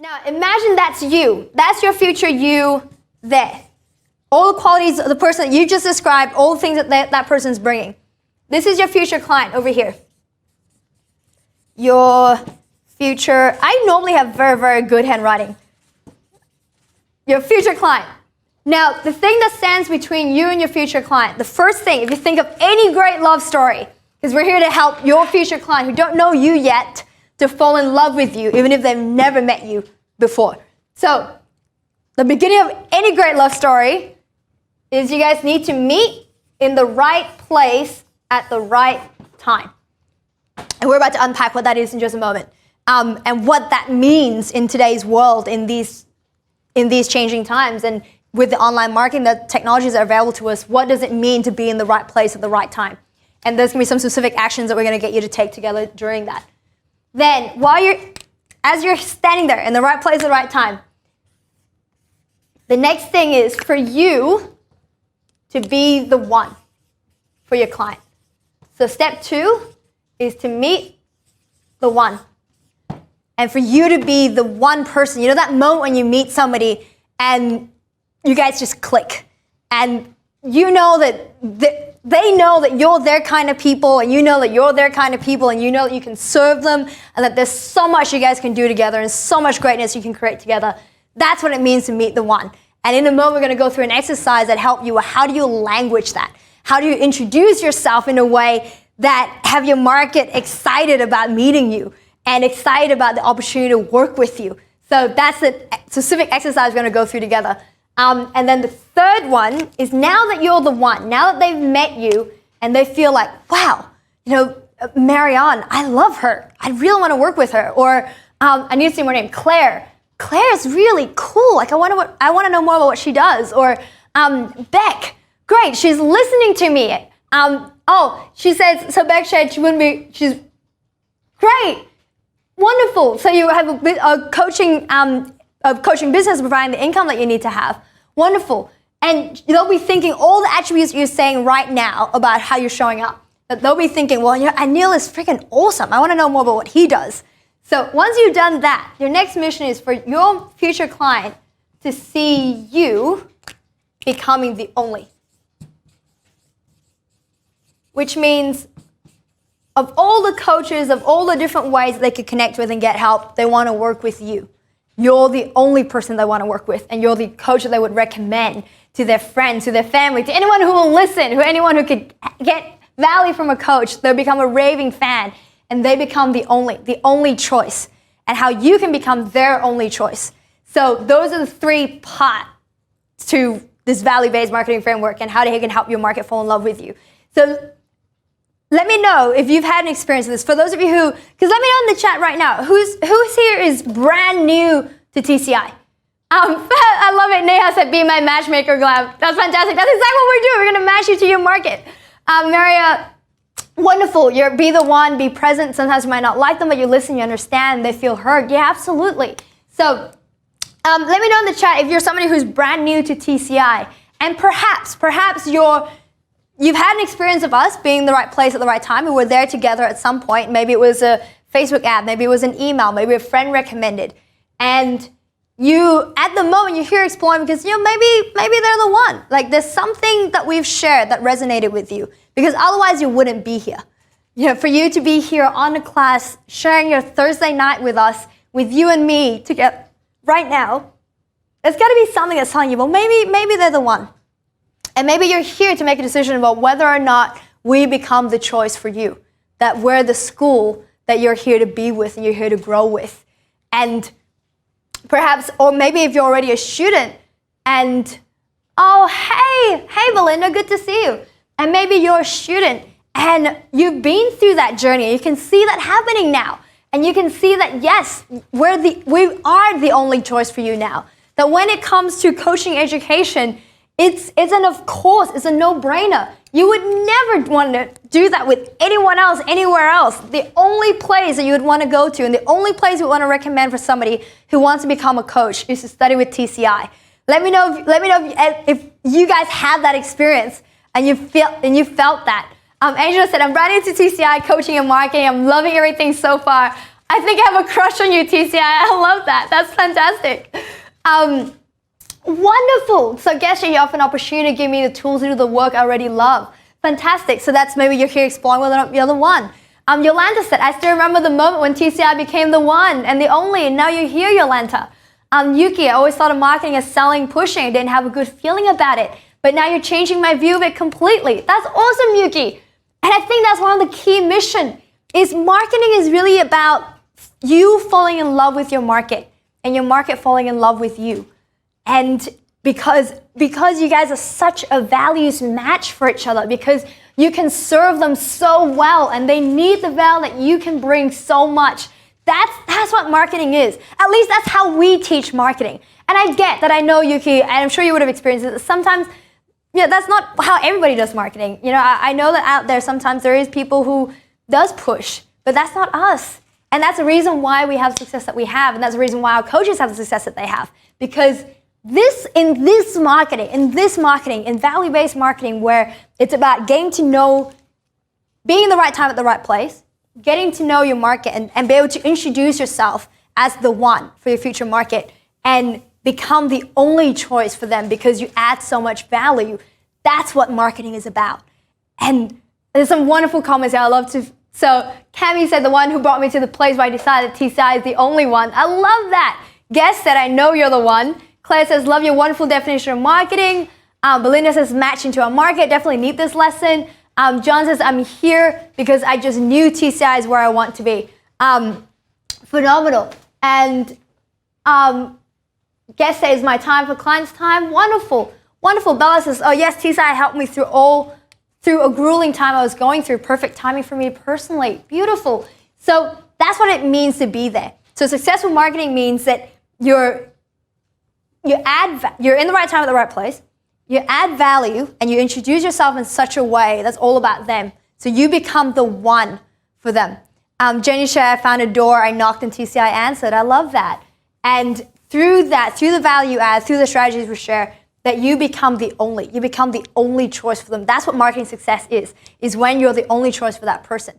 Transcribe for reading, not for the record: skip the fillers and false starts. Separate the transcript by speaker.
Speaker 1: Now, imagine that's you. That's your future you there. All the qualities of the person that you just described, all the things that that person's bringing. This is your future client over here. Your future, I normally have very, very good handwriting. Your future client. Now, the thing that stands between you and your future client, the first thing, if you think of any great love story, because we're here to help your future client who don't know you yet to fall in love with you, even if they've never met you before. So, the beginning of any great love story is you guys need to meet in the right place at the right time. And we're about to unpack what that is in just a moment. And what that means in today's world, in these changing times, and with the online marketing, the technologies that are available to us, what does it mean to be in the right place at the right time? And there's gonna be some specific actions that we're gonna get you to take together during that. Then, as you're standing there in the right place at the right time, the next thing is for you to be the one for your client. So step 2 is to meet the one. And for you to be the one person, you know that moment when you meet somebody and you guys just click. And you know that they know that you're their kind of people, and you know that you're their kind of people, and you know that you can serve them, and that there's so much you guys can do together and so much greatness you can create together. That's what it means to meet the one. And in a moment, we're going to go through an exercise that helps you. How do you language that? How do you introduce yourself in a way that have your market excited about meeting you and excited about the opportunity to work with you? So that's the specific exercise we're going to go through together. And then the third one is now that you're the one, now that they've met you and they feel like, wow, Marianne, I love her. I really want to work with her. Or I need to say more name, Claire. Claire is really cool. Like I want to know more about what she does. Or Beck, great, she's listening to me. She says, so Beck said she's great, wonderful. So you have a coaching business providing the income that you need to have. Wonderful. And they'll be thinking all the attributes you're saying right now about how you're showing up. That they'll be thinking, well, Anil is freaking awesome. I want to know more about what he does. So once you've done that, your next mission is for your future client to see you becoming the only. Which means of all the coaches, of all the different ways they could connect with and get help, they want to work with you. You're the only person they want to work with, and you're the coach that they would recommend to their friends, to their family, to anyone who will listen, anyone who could get value from a coach. They'll become a raving fan, and they become the only choice, and how you can become their only choice. So those are the 3 parts to this value-based marketing framework and how they can help your market fall in love with you. So let me know if you've had an experience with this. For those of you who, because let me know in the chat right now, who's here is brand new to TCI. I love it. Neha said, be my matchmaker, Glam. That's fantastic. That's exactly what we're doing. We're going to match you to your market. Maria, wonderful. Be the one, be present. Sometimes you might not like them, but you listen, you understand, they feel heard. Yeah, absolutely. So let me know in the chat if you're somebody who's brand new to TCI. And perhaps you've had an experience of us being in the right place at the right time. We were there together at some point. Maybe it was a Facebook ad. Maybe it was an email. Maybe a friend recommended. And you, at the moment, you're here exploring because, maybe they're the one. Like there's something that we've shared that resonated with you, because otherwise you wouldn't be here. For you to be here on the class, sharing your Thursday night with us, with you and me together right now, there's got to be something that's telling you, well, maybe they're the one. And maybe you're here to make a decision about whether or not we become the choice for you, that we're the school that you're here to be with and you're here to grow with. And perhaps, or maybe if you're already a student and, hey Belinda, good to see you. And maybe you're a student and you've been through that journey. You can see that happening now. And you can see that, yes, we are the only choice for you now. That when it comes to coaching education, it's a no-brainer. You would never want to do that with anyone else, anywhere else. The only place that you would want to go to and the only place you would want to recommend for somebody who wants to become a coach is to study with TCI. Let me know if you guys had that experience and you felt that. Angela said, I'm brand new to TCI, coaching and marketing. I'm loving everything so far. I think I have a crush on you, TCI. I love that. That's fantastic. Wonderful. So guess you offer an opportunity to give me the tools to do the work I already love. Fantastic. So that's maybe you're here exploring whether or not you're the one. Yolanta said, I still remember the moment when TCI became the one and the only, and now you're here, Yolanta. Yuki, I always thought of marketing as selling, pushing. I didn't have a good feeling about it. But now you're changing my view of it completely. That's awesome, Yuki. And I think that's one of the key mission is marketing is really about you falling in love with your market and your market falling in love with you. And because you guys are such a values match for each other, because you can serve them so well and they need the value that you can bring so much. That's what marketing is. At least that's how we teach marketing. And I get that, I know, Yuki, and I'm sure you would have experienced it. Sometimes, that's not how everybody does marketing. I know that out there sometimes there is people who does push, but that's not us. And that's the reason why we have the success that we have, and that's the reason why our coaches have the success that they have. Because in this marketing, in value-based marketing, where it's about getting to know, being in the right time at the right place, getting to know your market and be able to introduce yourself as the one for your future market and become the only choice for them because you add so much value. That's what marketing is about. And there's some wonderful comments here I love to. So Cami said, the one who brought me to the place where I decided TCI is the only one. I love that. Guess said, I know you're the one. Claire says, love your wonderful definition of marketing. Belinda says, match into our market. Definitely need this lesson. John says, I'm here because I just knew TCI is where I want to be. Phenomenal. And guest says, my time for clients time. Wonderful. Wonderful. Bella says, oh yes, TCI helped me through a grueling time I was going through. Perfect timing for me personally. Beautiful. So that's what it means to be there. So successful marketing means that you're in the right time at the right place. You add value and you introduce yourself in such a way that's all about them. So you become the one for them. Jenny said, I found a door, I knocked and TCI answered. I love that. And through that, through the value add, through the strategies we share, that you become the only choice for them. That's what marketing success is when you're the only choice for that person.